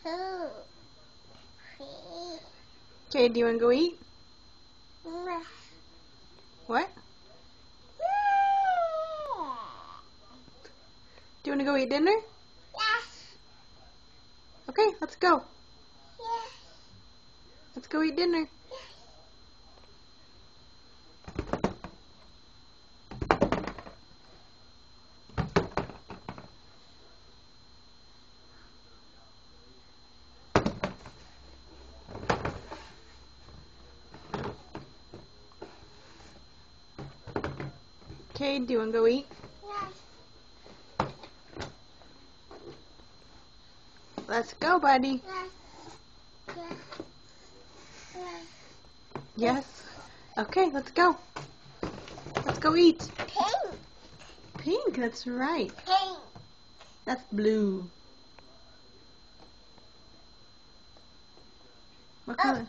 2, 3. Okay, do you want to go eat? No. What? Do you want to go eat dinner? Yes. Okay, let's go. Yes. Let's go eat dinner. Okay, do you want to go eat? Yes. Let's go, buddy. Yes. Yes. Yes. Yes. Okay, let's go. Let's go eat. Pink. Pink, that's right. Pink. That's blue. What color?